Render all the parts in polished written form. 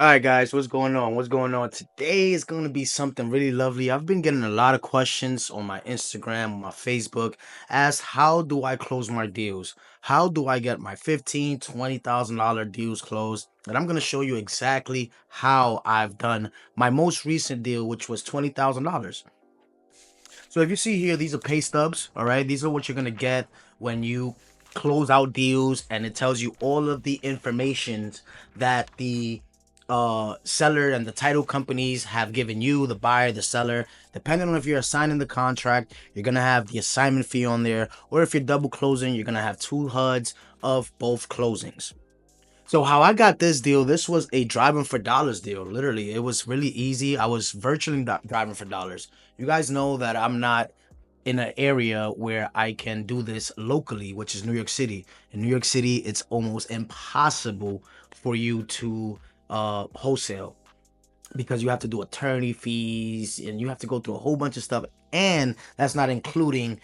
All right, guys, what's going on? What's going on? Today is going to be something really lovely. I've been getting a lot of questions on my Instagram, on my Facebook, as how do I close my deals? How do I get my 15, $20,000 deals closed? And I'm going to show you exactly how I've done my most recent deal, which was $20,000. So if you see here, these are pay stubs, all right? These are what you're going to get when you close out deals, and it tells you all of the information that the seller and the title companies have given you, the buyer, the seller. Depending on if you're assigning the contract, you're going to have the assignment fee on there, or if you're double closing, you're going to have two HUDs of both closings. So how I got this deal, this was a driving for dollars deal. Literally, it was really easy. I was virtually driving for dollars. You guys know that I'm not in an area where I can do this locally, which is New York City. In New York City, it's almost impossible for you to wholesale, because you have to do attorney fees and you have to go through a whole bunch of stuff, and that's not including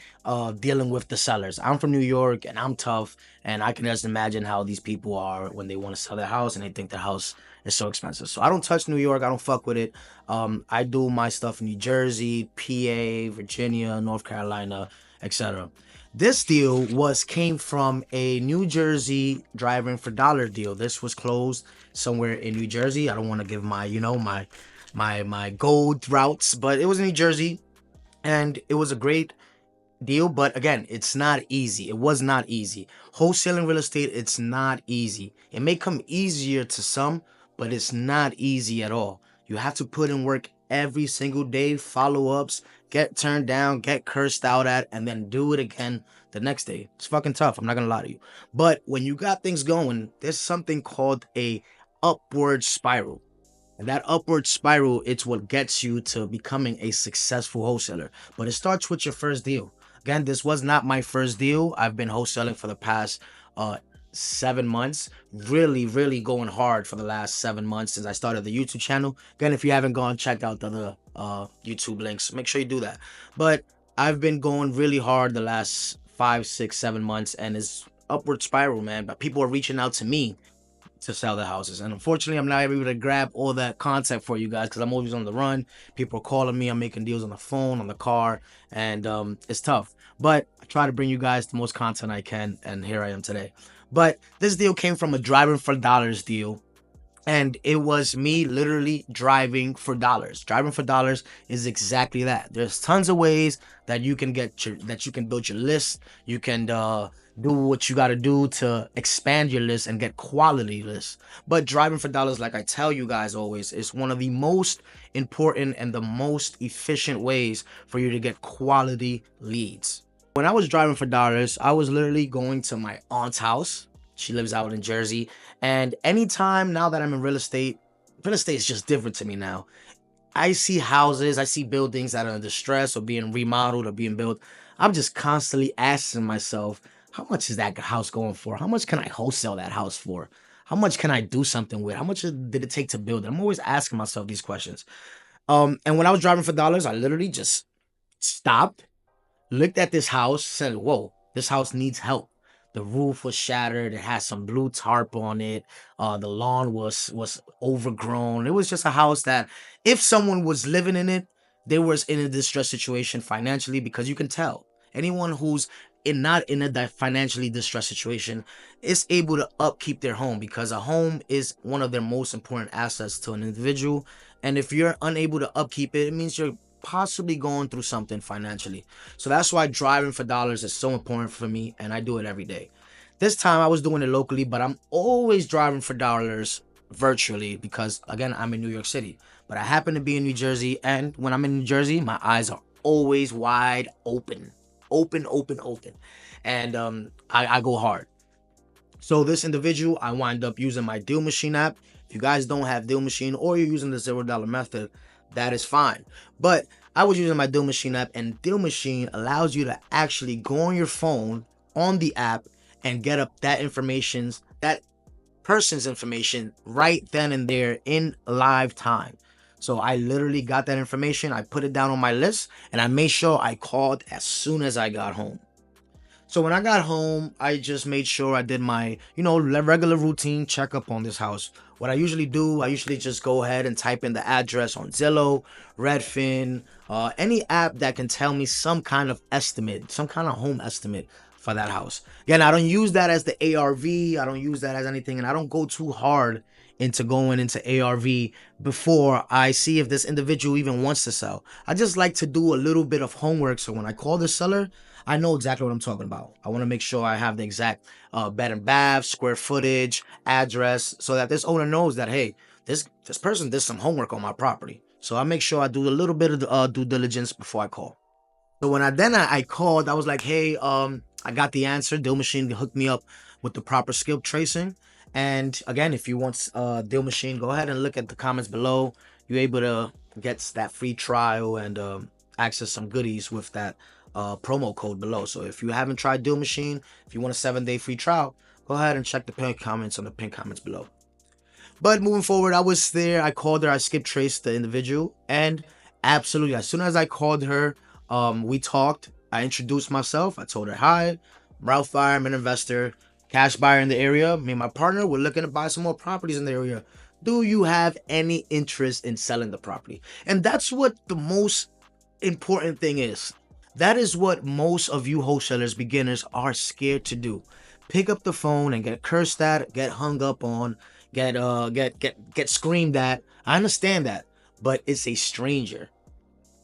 dealing with the sellers. I'm from New York and I'm tough, and I can just imagine how these people are when they want to sell their house and they think their house is so expensive. So I don't touch New York. I don't fuck with it. I do my stuff in New Jersey, PA, Virginia, North Carolina, etc. This deal came from a New Jersey driving for dollar deal. This was closed somewhere in New Jersey. I don't want to give my, my gold routes, but it was in New Jersey, and it was a great deal. But again, it's not easy. It was not easy. Wholesaling real estate, it's not easy. It may come easier to some, but it's not easy at all. You have to put in work every single day, follow-ups, get turned down, get cursed out at, and then do it again the next day. It's fucking tough. I'm not gonna lie to you. But when you got things going, there's something called a upward spiral. And that upward spiral, it's what gets you to becoming a successful wholesaler. But it starts with your first deal. Again, this was not my first deal. I've been wholesaling for the past 7 months. Really going hard for the last 7 months since I started the YouTube channel. Again, if you haven't gone, check out the other YouTube links. Make sure you do that. But I've been going really hard the last 5, 6, 7 months, and it's upward spiral, man. But people are reaching out to me to sell the houses, and unfortunately I'm not able to grab all that content for you guys because I'm always on the run. People are calling me, I'm making deals on the phone, on the car, and it's tough, but I try to bring you guys the most content I can, and here I am today. But this deal came from a driving for dollars deal, and it was me literally driving for dollars. Driving for dollars is exactly that. There's tons of ways that you can build your list. You can do what you got to do to expand your list and get quality lists. But driving for dollars, like I tell you guys always, is one of the most important and the most efficient ways for you to get quality leads. When I was driving for dollars, I was literally going to my aunt's house. She lives out in Jersey. And anytime now that I'm in real estate is just different to me now. I see houses, I see buildings that are in distress or being remodeled or being built. I'm just constantly asking myself, how much is that house going for? How much can I wholesale that house for? How much can I do something with? How much did it take to build it? I'm always asking myself these questions. And when I was driving for dollars, I literally just stopped, looked at this house, said, whoa, this house needs help. The roof was shattered. It had some blue tarp on it. The lawn was overgrown. It was just a house that if someone was living in it, they was in a distressed situation financially, because you can tell anyone who's not in a financially distressed situation is able to upkeep their home, because a home is one of their most important assets to an individual. And if you're unable to upkeep it, it means you're possibly going through something financially. So that's why driving for dollars is so important for me, and I do it every day. This time I was doing it locally, but I'm always driving for dollars virtually, because again, I'm in New York City, but I happen to be in New Jersey, and when I'm in New Jersey, my eyes are always wide open. Open. And I go hard. So this individual, I wind up using my Deal Machine app. If you guys don't have Deal Machine, or you're using the $0 method, that is fine. But I was using my Deal Machine app, and Deal Machine allows you to actually go on your phone on the app and get up that information, that person's information, right then and there in live time. So I literally got that information, I put it down on my list, and I made sure I called as soon as I got home. So when I got home, I just made sure I did my, regular routine checkup on this house. What I usually do, I usually just go ahead and type in the address on Zillow, Redfin, any app that can tell me some kind of estimate, some kind of home estimate for that house. Again, I don't use that as the ARV. I don't use that as anything, and I don't go too hard into going into ARV before I see if this individual even wants to sell. I just like to do a little bit of homework, so when I call the seller, I know exactly what I'm talking about. I want to make sure I have the exact bed and bath, square footage, address, so that this owner knows that, hey, this person did some homework on my property. So I make sure I do a little bit of due diligence before I call. So when I called, I was like, hey, I got the answer. Deal Machine hooked me up with the proper skill tracing. And again, if you want Deal Machine, go ahead and look at the comments below. You're able to get that free trial and access some goodies with that promo code below. So if you haven't tried Deal Machine, if you want a 7-day free trial, go ahead and check the pinned comments on the pinned comments below. But moving forward, I was there. I called her. I skip traced the individual, and absolutely, as soon as I called her, we talked. I introduced myself. I told her, "Hi, I'm Ralph Fire. I'm an investor, cash buyer in the area. Me and my partner, we're looking to buy some more properties in the area. Do you have any interest in selling the property?" And that's what the most important thing is. That is what most of you wholesalers, beginners, are scared to do. Pick up the phone and get cursed at, get hung up on, get screamed at. I understand that, but it's a stranger.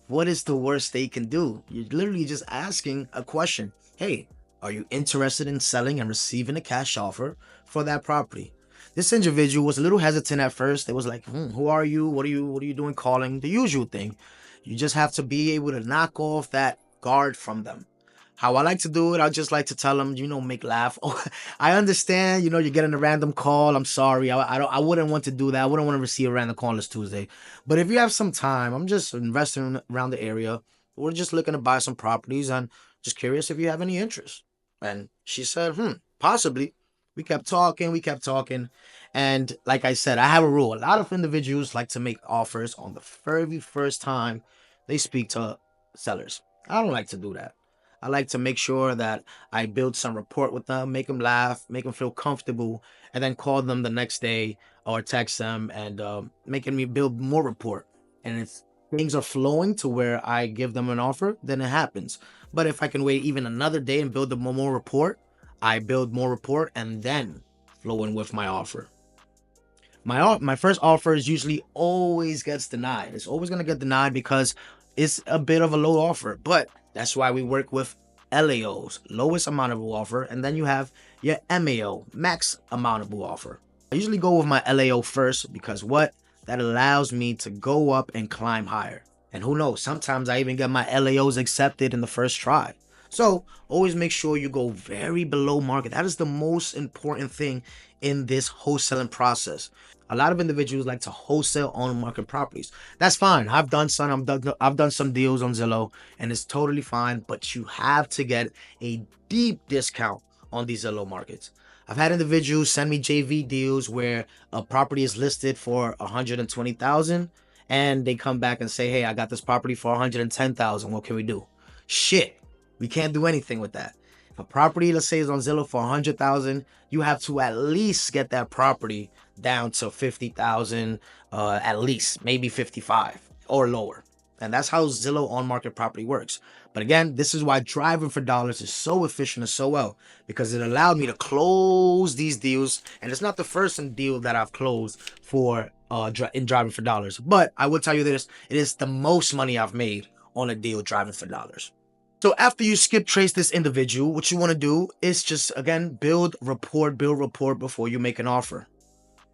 What is the worst they can do? You're literally just asking a question. Hey, are you interested in selling and receiving a cash offer for that property? This individual was a little hesitant at first. They was like, who are you? What are you doing calling? The usual thing. You just have to be able to knock off that guard from them. How I like to do it, I just like to tell them, make laugh. Oh, I understand, you're getting a random call. I'm sorry. I wouldn't want to do that. I wouldn't want to receive a random call this Tuesday. But if you have some time, I'm just investing around the area. We're just looking to buy some properties and just curious if you have any interest. And she said, possibly. We kept talking. And like I said, I have a rule. A lot of individuals like to make offers on the very first time they speak to sellers. I don't like to do that. I like to make sure that I build some rapport with them, make them laugh, make them feel comfortable, and then call them the next day or text them and making me build more rapport. And if things are flowing to where I give them an offer, then it happens. But if I can wait even another day and build more rapport, I build more rapport and then flow in with my offer. My first offer is usually always gets denied. It's always gonna get denied because it's a bit of a low offer. But that's why we work with LAOs, lowest amountable offer, and then you have your MAO, max amountable offer. I usually go with my LAO first because what? That allows me to go up and climb higher. And who knows, sometimes I even get my LAOs accepted in the first try. So always make sure you go very below market. That is the most important thing in this wholesaling process. A lot of individuals like to wholesale on market properties. That's fine. I've done some deals on Zillow and it's totally fine, but you have to get a deep discount on these Zillow markets. I've had individuals send me JV deals where a property is listed for 120,000 and they come back and say, "Hey, I got this property for 110,000. What can we do?" Shit. We can't do anything with that. If a property, let's say, is on Zillow for 100,000, you have to at least get that property down to 50,000, at least, maybe 55 or lower. And that's how Zillow on market property works. But again, this is why driving for dollars is so efficient and so well, because it allowed me to close these deals. And it's not the first deal that I've closed for in driving for dollars. But I will tell you this, it is the most money I've made on a deal driving for dollars. So after you skip trace this individual, what you want to do is just, again, build rapport before you make an offer.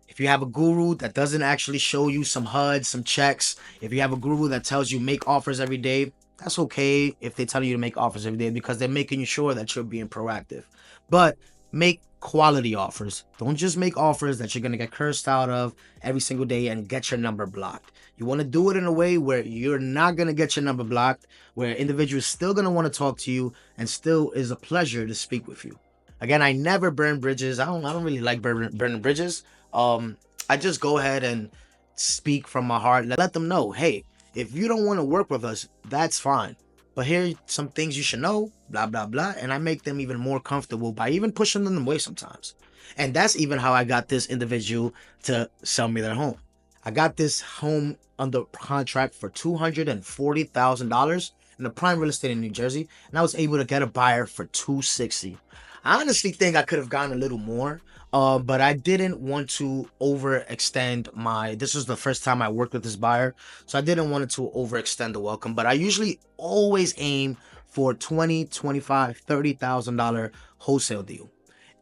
If you have a guru that doesn't actually show you some HUDs, some checks, if you have a guru that tells you make offers every day, that's okay if they tell you to make offers every day because they're making you sure that you're being proactive. But make quality offers. Don't just make offers that you're going to get cursed out of every single day and get your number blocked. You want to do it in a way where you're not going to get your number blocked, where individuals still going to want to talk to you and still is a pleasure to speak with you. Again, I never burn bridges. I don't really like burning bridges. I just go ahead and speak from my heart. Let them know, hey, if you don't want to work with us, that's fine. but here are some things you should know, blah, blah, blah. And I make them even more comfortable by even pushing them away sometimes. And that's even how I got this individual to sell me their home. I got this home under contract for $240,000 in the prime real estate in New Jersey, and I was able to get a buyer for 260. I honestly think I could have gotten a little more, but I didn't want to overextend my. This was the first time I worked with this buyer, so I didn't want it to overextend the welcome. But I usually always aim for 20, 25, $30,000 wholesale deal.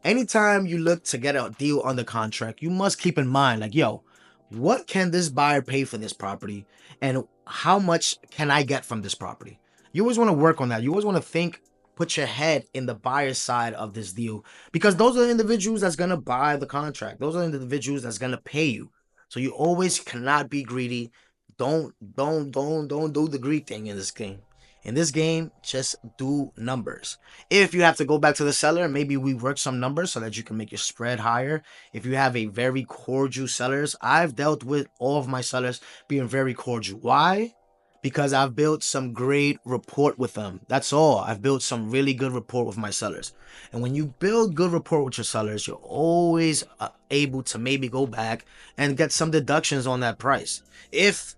Anytime you look to get a deal under contract, you must keep in mind, like, yo, what can this buyer pay for this property, and how much can I get from this property? You always want to work on that. You always want to think, put your head in the buyer's side of this deal, because those are the individuals that's gonna buy the contract. Those are the individuals that's gonna pay you. So you always cannot be greedy. Don't do the greed thing in this game. In this game, just do numbers. If you have to go back to the seller, maybe we work some numbers so that you can make your spread higher. If you have a very cordial sellers, I've dealt with all of my sellers being very cordial. Why? Because I've built some great rapport with them. That's all. I've built some really good rapport with my sellers. And when you build good rapport with your sellers, you're always able to maybe go back and get some deductions on that price if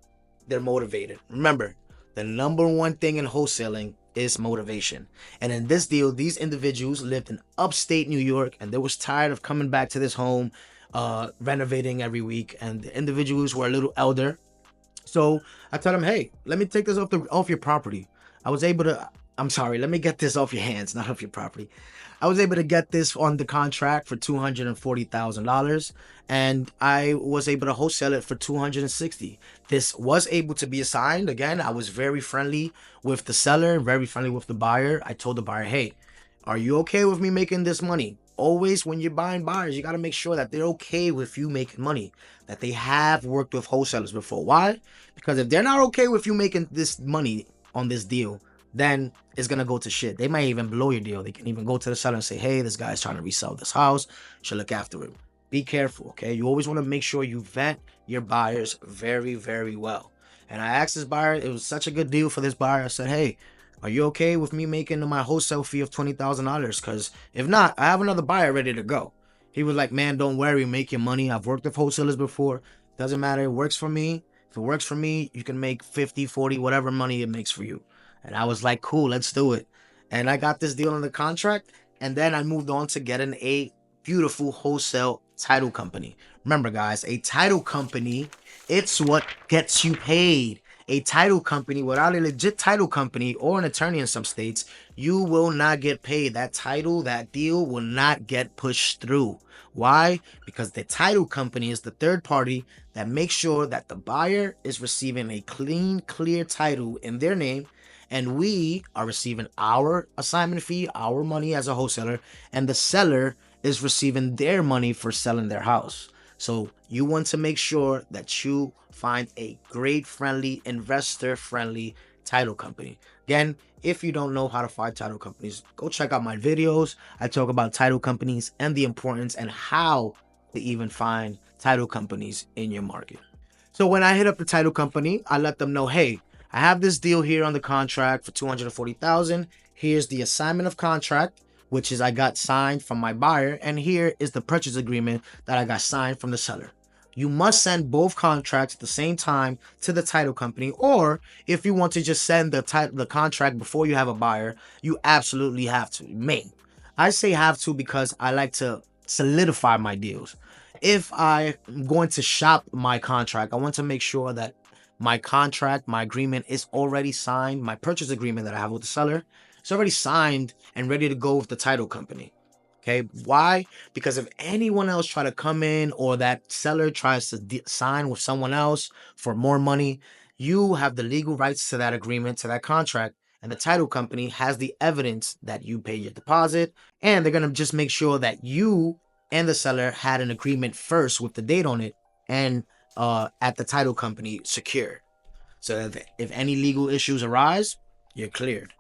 they're motivated. Remember, the number one thing in wholesaling is motivation. And in this deal, these individuals lived in upstate New York, and they was tired of coming back to this home, renovating every week. And the individuals were a little elder, so I told him, hey, let me take this off your property. I was able to, I'm sorry, let me get this off your hands, not off your property. I was able to get this on the contract for $240,000, and I was able to wholesale it for 260. This was able to be assigned. Again, I was very friendly with the seller, very friendly with the buyer. I told the buyer, hey, are you okay with me making this money? Always when you're buying buyers, you got to make sure that they're okay with you making money, that they have worked with wholesalers before. Why? Because if they're not okay with you making this money on this deal, then it's going to go to shit. They might even blow your deal. They can even go to the seller and say, hey, this guy's trying to resell this house. You should look after him. Be careful, okay? You always want to make sure you vet your buyers very, very well. And I asked this buyer, it was such a good deal for this buyer. I said, hey, are you okay with me making my wholesale fee of $20,000? Because if not, I have another buyer ready to go. He was like, man, don't worry, make your money. I've worked with wholesalers before. Doesn't matter. It works for me. If it works for me, you can make 50, 40, whatever money it makes for you. And I was like, cool, let's do it. And I got this deal in the contract. And then I moved on to getting a beautiful wholesale title company. Remember, guys, a title company, it's what gets you paid. A title company, without a legit title company or an attorney in some states, you will not get paid. That title, that deal will not get pushed through. Why? Because the title company is the third party that makes sure that the buyer is receiving a clean, clear title in their name, and we are receiving our assignment fee, our money as a wholesaler, and the seller is receiving their money for selling their house. So you want to make sure that you find a great, friendly, investor friendly title company. Again, if you don't know how to find title companies, go check out my videos. I talk about title companies and the importance and how to even find title companies in your market. So when I hit up the title company, I let them know, hey, I have this deal here on the contract for $240,000. Here's the assignment of contract, which is I got signed from my buyer, and here is the purchase agreement that I got signed from the seller. You must send both contracts at the same time to the title company, or if you want to just send the contract before you have a buyer, you absolutely have to. I say have to because I like to solidify my deals. If I'm going to shop my contract, I want to make sure that my contract, my agreement is already signed. My purchase agreement that I have with the seller is already signed and ready to go with the title company. Okay, why? Because if anyone else try to come in, or that seller tries to sign with someone else for more money, you have the legal rights to that agreement, to that contract, and the title company has the evidence that you paid your deposit, and they're going to just make sure that you and the seller had an agreement first with the date on it, and at the title company secure, so that if any legal issues arise, you're cleared.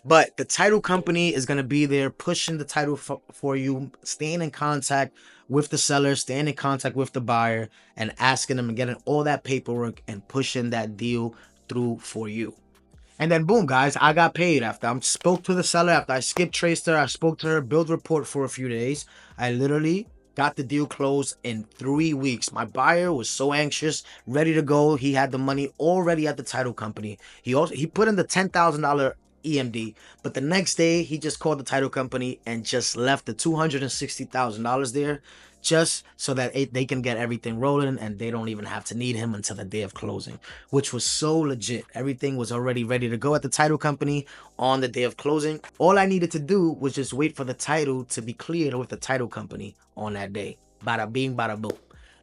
But the title company is going to be there pushing the title for you, staying in contact with the seller, staying in contact with the buyer, and asking them and getting all that paperwork and pushing that deal through for you. And then boom, guys, I got paid after I spoke to the seller, after I skip traced her, I spoke to her, build report for a few days. I literally got the deal closed in 3 weeks. My buyer was so anxious, ready to go. He had the money already at the title company. He put in the $10,000 EMD, but the next day he just called the title company and just left the $260,000 there, just so that they can get everything rolling and they don't even have to need him until the day of closing, which was so legit. Everything was already ready to go at the title company on the day of closing. All I needed to do was just wait for the title to be cleared with the title company on that day. Bada bing, bada boom.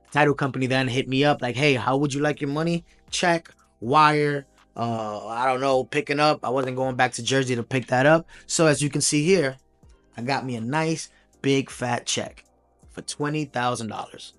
The title company then hit me up like, hey, how would you like your money? Check, wire, I don't know, picking up. I wasn't going back to Jersey to pick that up. So as you can see here, I got me a nice big fat check for $20,000.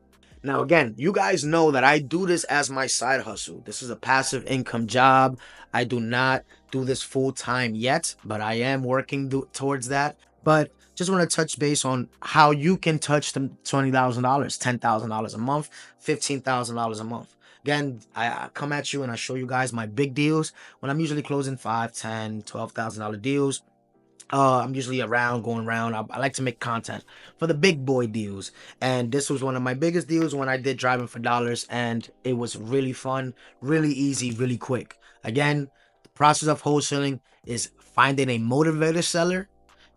Now, again, you guys know that I do this as my side hustle. This is a passive income job. I do not do this full time yet, but I am working towards that. But just want to touch base on how you can touch the $20,000, $10,000 a month, $15,000 a month. Again, I come at you and I show you guys my big deals when I'm usually closing $5, $10, $12,000 deals. I'm usually around, going around. I like to make content for the big boy deals. And this was one of my biggest deals when I did Driving for Dollars. And it was really fun, really easy, really quick. Again, the process of wholesaling is finding a motivated seller,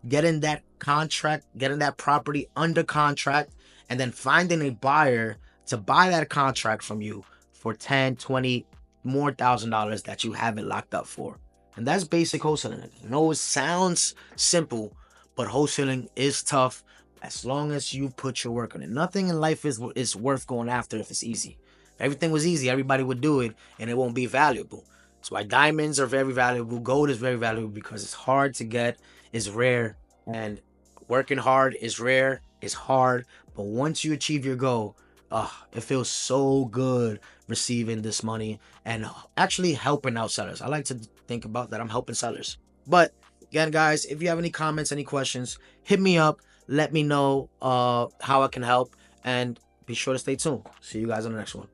getting that contract, getting that property under contract, and then finding a buyer to buy that contract from you for 10, 20 more $1,000 that you have it locked up for. And that's basic wholesaling. I know it sounds simple, but wholesaling is tough as long as you put your work on it. Nothing in life is worth going after if it's easy. If everything was easy, everybody would do it and it won't be valuable. That's why diamonds are very valuable. Gold is very valuable because it's hard to get, it's rare, and working hard is rare, it's hard. But once you achieve your goal, it feels so good receiving this money and actually helping out sellers. I like to think about that I'm helping sellers. But again, guys, if you have any comments, any questions, hit me up. Let me know how I can help, and be sure to stay tuned. See you guys on the next one.